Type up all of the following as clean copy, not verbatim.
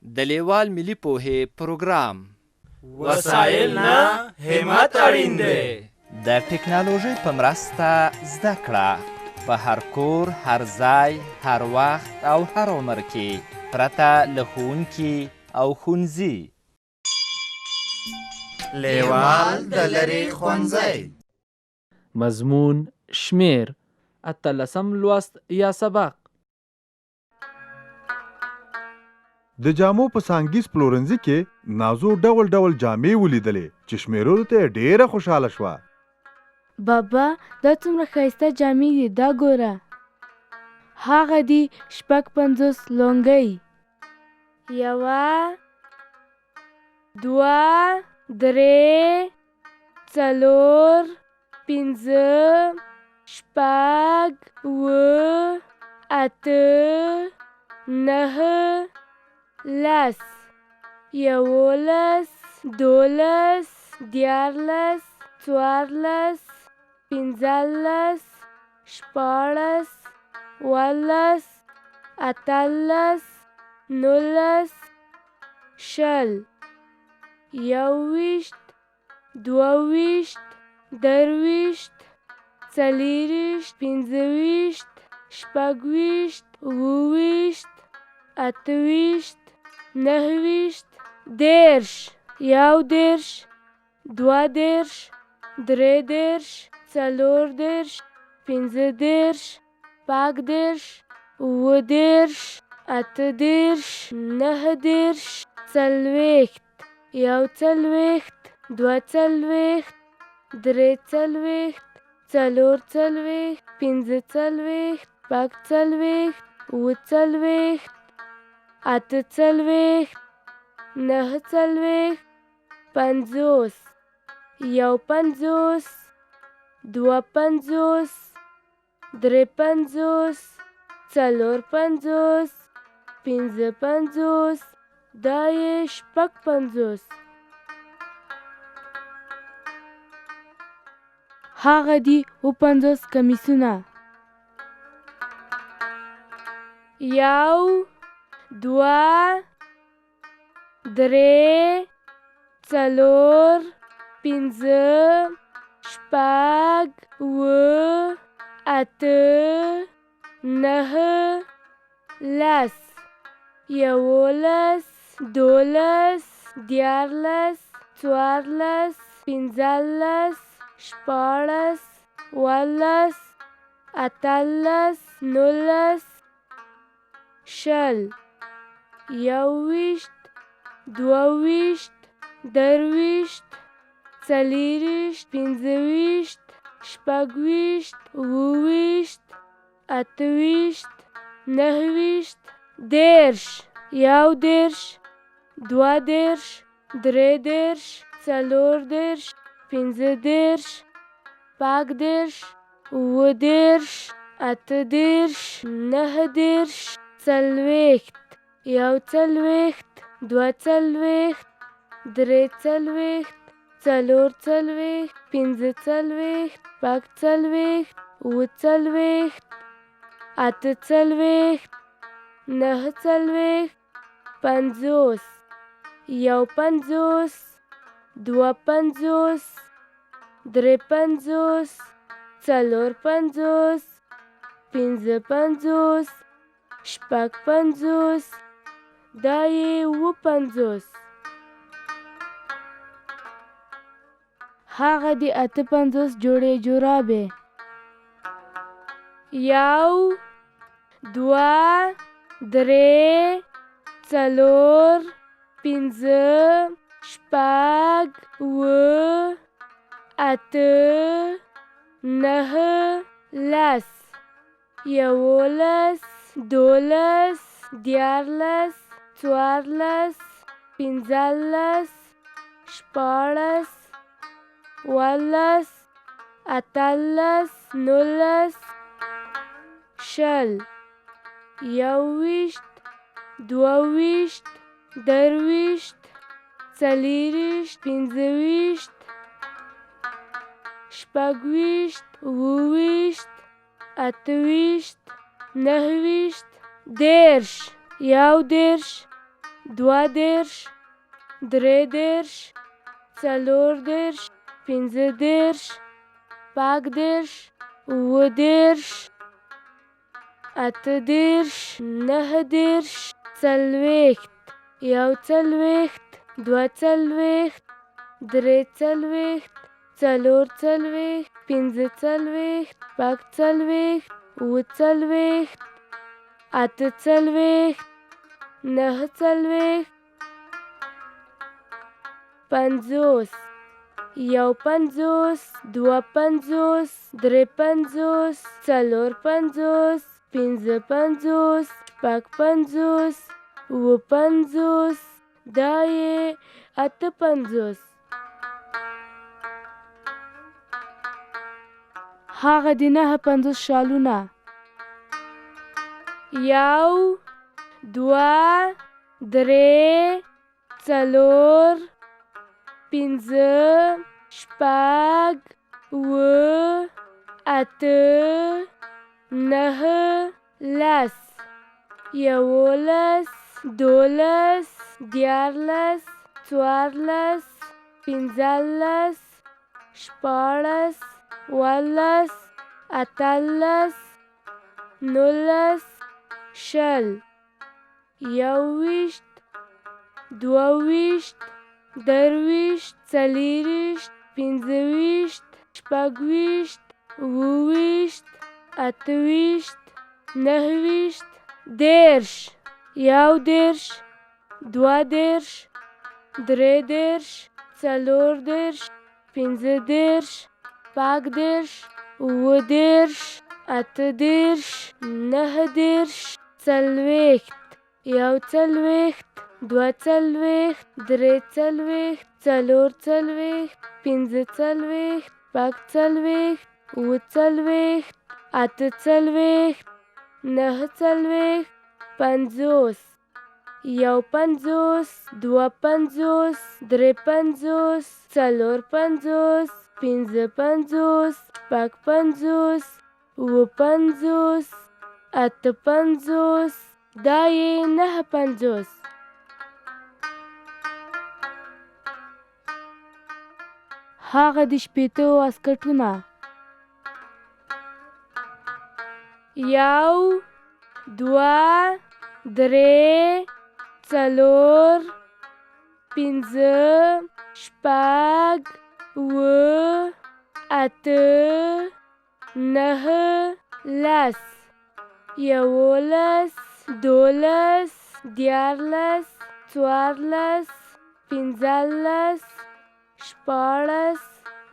د لیوال ملي پوهې پروګرام وسایل نه همت اړین دی. د ټکنالوژۍ په مرسته زده کړه په هر کور، هر ځای، هر وخت او هر عمر کې پرته له ښوونکي او ښوونځي. لیوال د لرې ښوونځی. مضمون شمیر 18 لوست یا سبق. د جامو په سانګیز پلورنځي کې نازو ډول ډول جامې ولیدلې چې شمیرلو ته ډېره خوشحاله شوه. بابا دا څومره ښایسته جامې دي، دا ګوره. هغه دي 56 لونګۍ. 1 2 3 4 5 6 7 8 9 10 11 12 14 15 16 17 18 19 20 21 22 23 24 25 26 28 28 29 30 31 32 33 34 35 35 30 38 39 40 41 42 43 44 45 46 47 48 49 50 51 52 53 54 55 دا یې 56. هغه دي 50 کمیسونه. 1 2 3 4 5 6 7 8 9 10 11 12 14 14 15 16 17 18 19 20 21 22 23 40 25 26 28 28 29 30 31 32 33 34 35 36 37 38 39 40 41 42 43 44 45 46 48 48 49 50 51 52 53 54 55 56 دا یې 50. هغه دي 58 جوړې جورابې. 1 2 3 4 5 6 7 8 9 10 11 12 14 14 15 16 18 18 19 20 21 22 23 40 25 شپږویشت اوویشت اتهویشت نهویشت دېرش یودېرش 22 23 24 25 26 27 28 29 40 41 42 43 44 45 46 47 48 49 50 51 52 53 54 55 56 57 دا یې 58 هغه د 59 شالونه 1 2 3 4 5 6 7 8 9 10 11 12 14 14 15 16 17 18 19 20 21 22 23 24 25 26 27 28 29 10 11 12 13 14 15 15 18 18 19 40 41 42 43 44 45 46 47 48 49 50 51 52 53 54 55 56 57 58 دا یې 59 هغه د شپېتو واسکټونه 1 2 3 4 5 6 7 8 9 10 11 12 14 14 15 16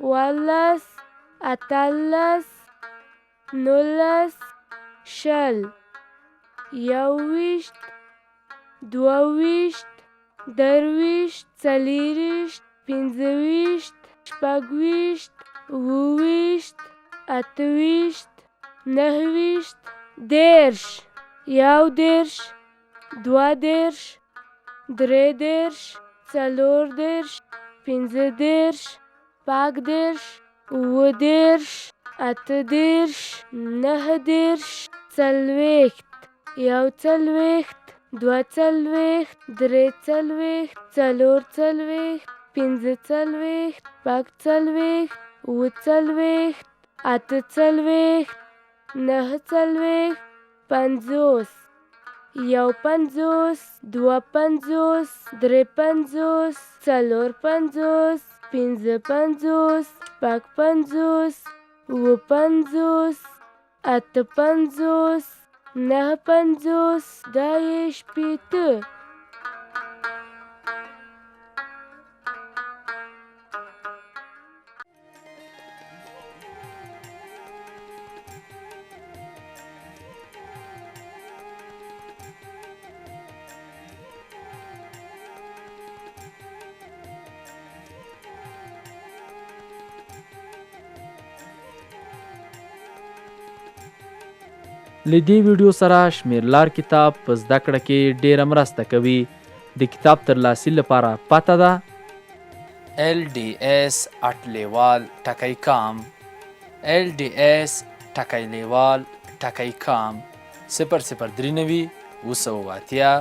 17 18 19 20 21 22 23 24 25 26 27 28 29 10 11 12 13 14 15 16 17 18 19 40 41 42 43 44 45 46 47 48 49 50 51 52 53 54 55 56 57 58 59 دا یې شپېته له دې ویډیو سره شمیرلار کتاب په زده کړه کې ډیره مرسته کوي. د کتاب ترلاسي لپاره پته ده LDS@leval.com LDS@leval.com 003 9 28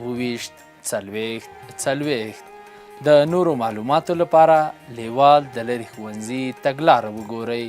28 څلوېښت د نورو معلوماتو لپاره لیوال د لرې ښوونځي تګلاره وګورئ.